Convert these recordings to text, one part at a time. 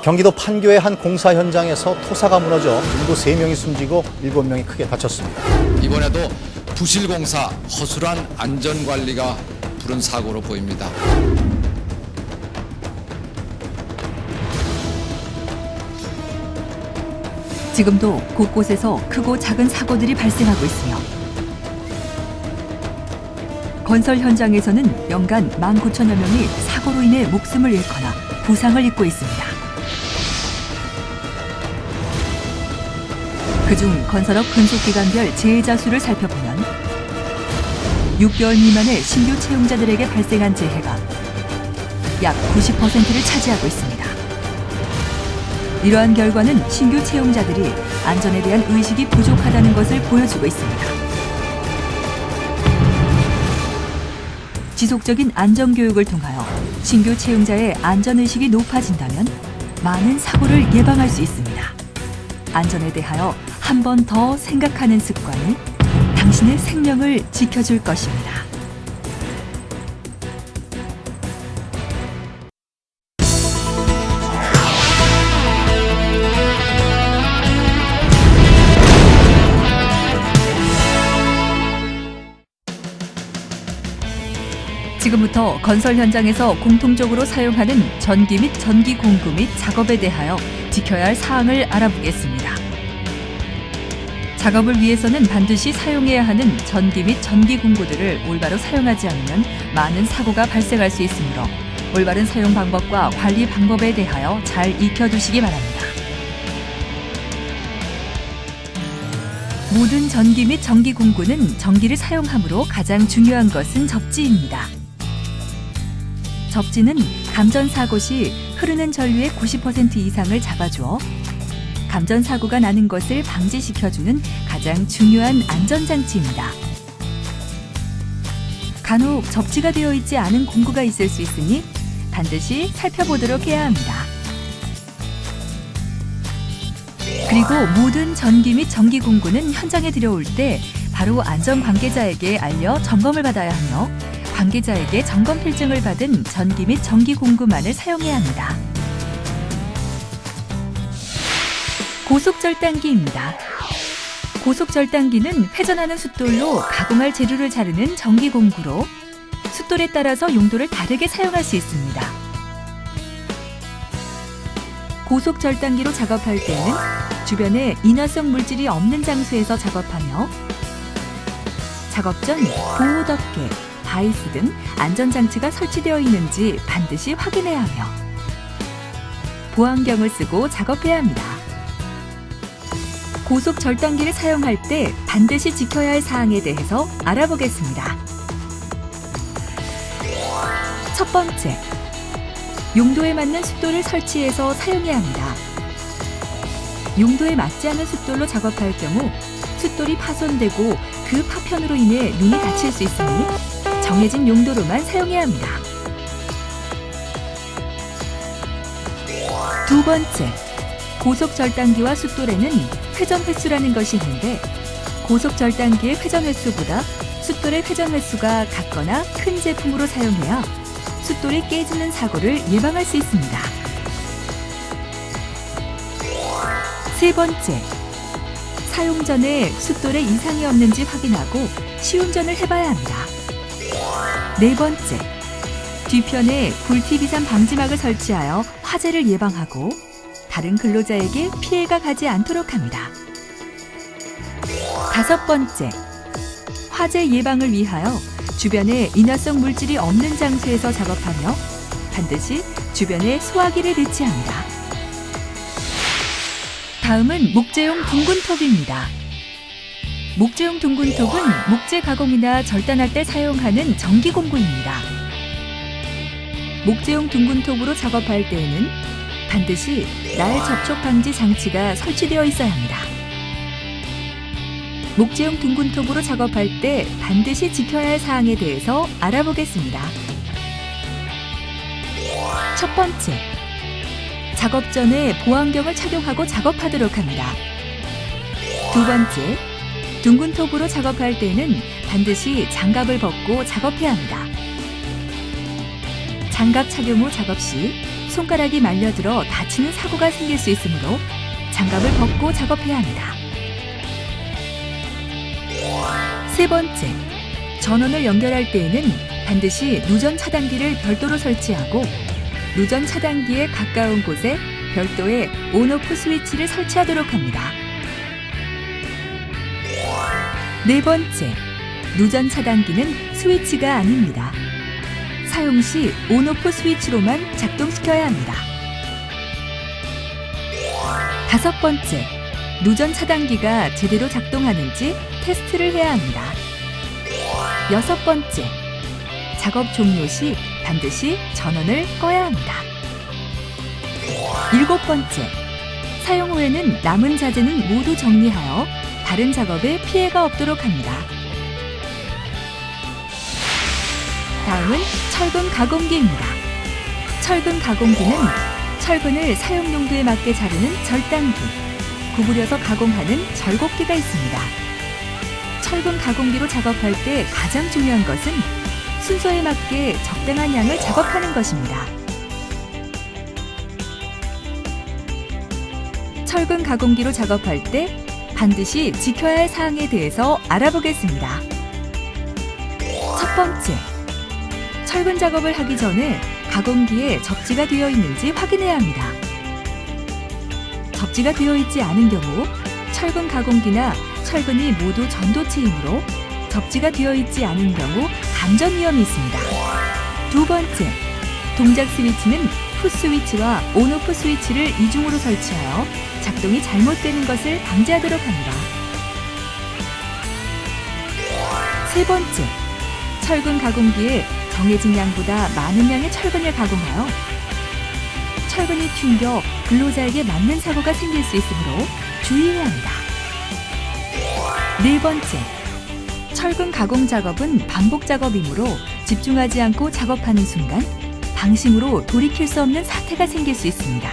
경기도 판교의 한 공사 현장에서 토사가 무너져 인구 3명이 숨지고 7명이 크게 다쳤습니다. 이번에도 부실공사, 허술한 안전관리가 부른 사고로 보입니다. 지금도 곳곳에서 크고 작은 사고들이 발생하고 있으며 건설 현장에서는 연간 19,000여 명이 사고로 인해 목숨을 잃거나 부상을 입고 있습니다. 그중 건설업 근속기간별 재해자 수를 살펴보면 6개월 미만의 신규 채용자들에게 발생한 재해가 약 90%를 차지하고 있습니다. 이러한 결과는 신규 채용자들이 안전에 대한 의식이 부족하다는 것을 보여주고 있습니다. 지속적인 안전교육을 통하여 신규 채용자의 안전의식이 높아진다면 많은 사고를 예방할 수 있습니다. 안전에 대하여 한 번 더 생각하는 습관이 당신의 생명을 지켜줄 것입니다. 지금부터 건설 현장에서 공통적으로 사용하는 전기 및 전기 공구 및 작업에 대하여 지켜야 할 사항을 알아보겠습니다. 작업을 위해서는 반드시 사용해야 하는 전기 및 전기 공구들을 올바로 사용하지 않으면 많은 사고가 발생할 수 있으므로 올바른 사용 방법과 관리 방법에 대하여 잘 익혀두시기 바랍니다. 모든 전기 및 전기 공구는 전기를 사용하므로 가장 중요한 것은 접지입니다. 접지는 감전사고 시 흐르는 전류의 90% 이상을 잡아주어 감전사고가 나는 것을 방지시켜주는 가장 중요한 안전장치입니다. 간혹 접지가 되어 있지 않은 공구가 있을 수 있으니 반드시 살펴보도록 해야 합니다. 그리고 모든 전기 및 전기 공구는 현장에 들여올 때 바로 안전 관계자에게 알려 점검을 받아야 하며 관계자에게 점검 필증을 받은 전기 및 전기 공구만을 사용해야 합니다. 고속절단기입니다. 고속절단기는 회전하는 숫돌로 가공할 재료를 자르는 전기 공구로 숫돌에 따라서 용도를 다르게 사용할 수 있습니다. 고속절단기로 작업할 때는 주변에 인화성 물질이 없는 장소에서 작업하며 작업 전 보호덮개, 바이스 등 안전장치가 설치되어 있는지 반드시 확인해야 하며 보안경을 쓰고 작업해야 합니다. 고속절단기를 사용할 때 반드시 지켜야 할 사항에 대해서 알아보겠습니다. 첫 번째, 용도에 맞는 숫돌을 설치해서 사용해야 합니다. 용도에 맞지 않은 숫돌로 작업할 경우 숫돌이 파손되고 그 파편으로 인해 눈이 다칠 수 있으니 정해진 용도로만 사용해야 합니다. 두 번째, 고속절단기와 숫돌에는 회전 횟수라는 것이 있는데 고속절단기의 회전 횟수보다 숫돌의 회전 횟수가 같거나 큰 제품으로 사용해야 숫돌이 깨지는 사고를 예방할 수 있습니다. 세 번째, 사용 전에 숫돌에 이상이 없는지 확인하고 시운전을 해봐야 합니다. 네 번째, 뒤편에 불티 비산 방지막을 설치하여 화재를 예방하고 다른 근로자에게 피해가 가지 않도록 합니다. 다섯 번째, 화재 예방을 위하여 주변에 인화성 물질이 없는 장소에서 작업하며 반드시 주변에 소화기를 배치합니다. 다음은 목재용 둥근톱입니다. 목재용 둥근톱은 목재 가공이나 절단할 때 사용하는 전기 공구입니다. 목재용 둥근톱으로 작업할 때에는 반드시 날 접촉 방지 장치가 설치되어 있어야 합니다. 목재용 둥근톱으로 작업할 때 반드시 지켜야 할 사항에 대해서 알아보겠습니다. 첫 번째, 작업 전에 보안경을 착용하고 작업하도록 합니다. 두 번째, 둥근톱으로 작업할 때는 반드시 장갑을 벗고 작업해야 합니다. 장갑 착용 후 작업 시 손가락이 말려들어 다치는 사고가 생길 수 있으므로 장갑을 벗고 작업해야 합니다. 세 번째, 전원을 연결할 때에는 반드시 누전 차단기를 별도로 설치하고 누전 차단기에 가까운 곳에 별도의 온오프 스위치를 설치하도록 합니다. 네 번째, 누전 차단기는 스위치가 아닙니다. 사용 시 온오프 스위치로만 작동시켜야 합니다. 다섯 번째, 누전 차단기가 제대로 작동하는지 테스트를 해야 합니다. 여섯 번째, 작업 종료 시 반드시 전원을 꺼야 합니다. 일곱 번째, 사용 후에는 남은 자재는 모두 정리하여 다른 작업에 피해가 없도록 합니다. 다음은 철근 가공기입니다. 철근 가공기는 철근을 사용 용도에 맞게 자르는 절단기, 구부려서 가공하는 절곡기가 있습니다. 철근 가공기로 작업할 때 가장 중요한 것은 순서에 맞게 적당한 양을 작업하는 것입니다. 철근 가공기로 작업할 때 반드시 지켜야 할 사항에 대해서 알아보겠습니다. 첫 번째, 철근 작업을 하기 전에 가공기에 접지가 되어 있는지 확인해야 합니다. 접지가 되어 있지 않은 경우 철근 가공기나 철근이 모두 전도체이므로 접지가 되어 있지 않은 경우 감전 위험이 있습니다. 두 번째, 동작 스위치는 풋 스위치와 온오프 스위치를 이중으로 설치하여 작동이 잘못되는 것을 방지하도록 합니다. 세 번째, 철근 가공기에 정해진 양보다 많은 양의 철근을 가공하여 철근이 튕겨 근로자에게 맞는 사고가 생길 수 있으므로 주의해야 합니다. 네 번째, 철근 가공 작업은 반복 작업이므로 집중하지 않고 작업하는 순간 방심으로 돌이킬 수 없는 사태가 생길 수 있습니다.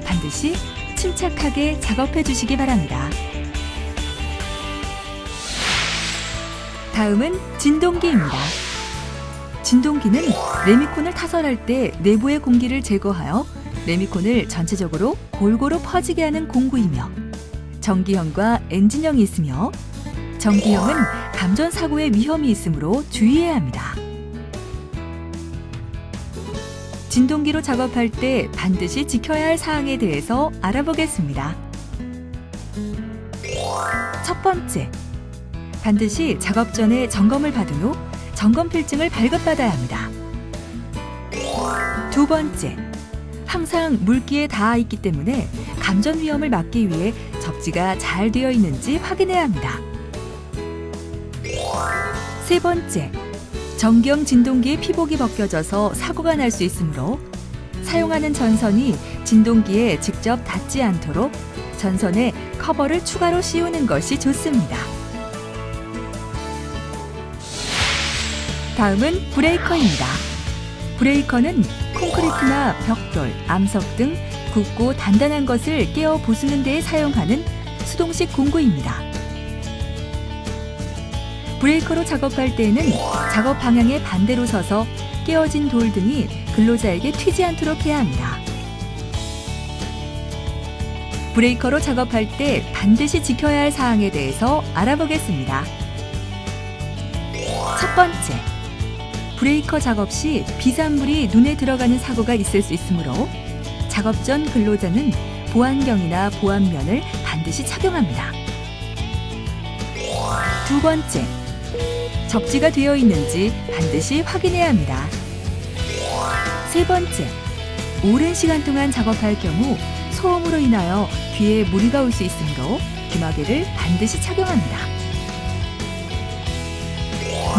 반드시 침착하게 작업해 주시기 바랍니다. 다음은 진동기입니다. 진동기는 레미콘을 타설할 때 내부의 공기를 제거하여 레미콘을 전체적으로 골고루 퍼지게 하는 공구이며 전기형과 엔진형이 있으며 전기형은 감전 사고의 위험이 있으므로 주의해야 합니다. 진동기로 작업할 때 반드시 지켜야 할 사항에 대해서 알아보겠습니다. 첫 번째, 반드시 작업 전에 점검을 받은 후 점검 필증을 발급받아야 합니다. 두 번째, 항상 물기에 닿아 있기 때문에 감전 위험을 막기 위해 접지가 잘 되어 있는지 확인해야 합니다. 세 번째, 전기형 진동기의 피복이 벗겨져서 사고가 날 수 있으므로 사용하는 전선이 진동기에 직접 닿지 않도록 전선에 커버를 추가로 씌우는 것이 좋습니다. 다음은 브레이커입니다. 브레이커는 콘크리트나 벽돌, 암석 등 굵고 단단한 것을 깨어 부수는 데에 사용하는 수동식 공구입니다. 브레이커로 작업할 때에는 작업 방향의 반대로 서서 깨어진 돌 등이 근로자에게 튀지 않도록 해야 합니다. 브레이커로 작업할 때 반드시 지켜야 할 사항에 대해서 알아보겠습니다. 첫 번째, 브레이커 작업 시 비산물이 눈에 들어가는 사고가 있을 수 있으므로 작업 전 근로자는 보안경이나 보안면을 반드시 착용합니다. 두 번째, 접지가 되어 있는지 반드시 확인해야 합니다. 세 번째, 오랜 시간 동안 작업할 경우 소음으로 인하여 귀에 무리가 올 수 있으므로 귀마개를 반드시 착용합니다.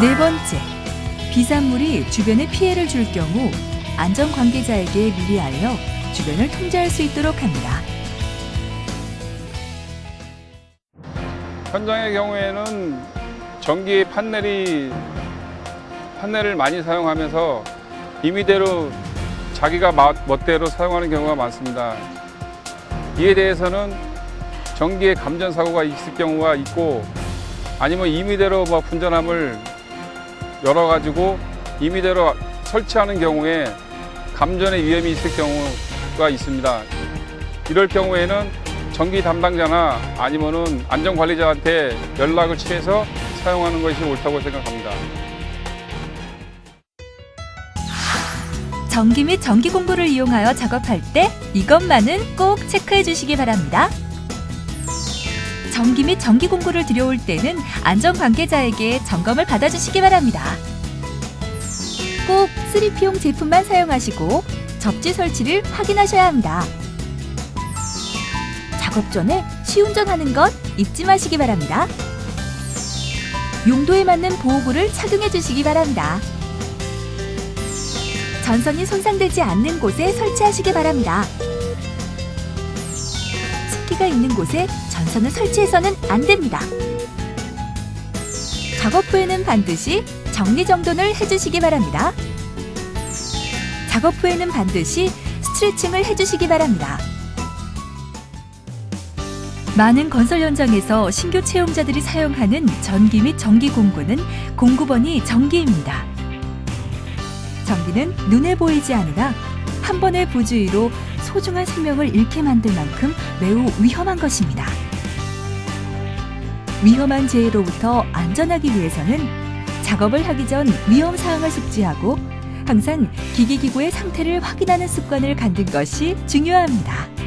네 번째, 비산물이 주변에 피해를 줄 경우 안전 관계자에게 미리 알려 주변을 통제할 수 있도록 합니다. 현장의 경우에는 전기 판넬을 많이 사용하면서 임의대로 자기가 멋대로 사용하는 경우가 많습니다. 이에 대해서는 전기에 감전 사고가 있을 경우가 있고 아니면 임의대로 분전함을 열어가지고 임의대로 설치하는 경우에 감전의 위험이 있을 경우가 있습니다. 이럴 경우에는 전기 담당자나 아니면은 안전관리자한테 연락을 취해서 사용하는 것이 옳다고 생각합니다. 전기 및 전기 공구를 이용하여 작업할 때 이것만은 꼭 체크해 주시기 바랍니다. 전기 및 전기 공구를 들여올 때는 안전 관계자에게 점검을 받아주시기 바랍니다. 꼭 3P용 제품만 사용하시고 접지 설치를 확인하셔야 합니다. 작업 전에 시운전하는 것 잊지 마시기 바랍니다. 용도에 맞는 보호구를 착용해 주시기 바랍니다. 전선이 손상되지 않는 곳에 설치하시기 바랍니다. 습기가 있는 곳에 전선을 설치해서는 안 됩니다. 작업 후에는 반드시 정리정돈을 해주시기 바랍니다. 작업 후에는 반드시 스트레칭을 해주시기 바랍니다. 많은 건설 현장에서 신규 채용자들이 사용하는 전기 및 전기 공구는 공구번이 전기입니다. 전기는 눈에 보이지 않으나 한 번의 부주의로 소중한 생명을 잃게 만들 만큼 매우 위험한 것입니다. 위험한 재해로부터 안전하기 위해서는 작업을 하기 전 위험 사항을 숙지하고 항상 기기기구의 상태를 확인하는 습관을 갖는 것이 중요합니다.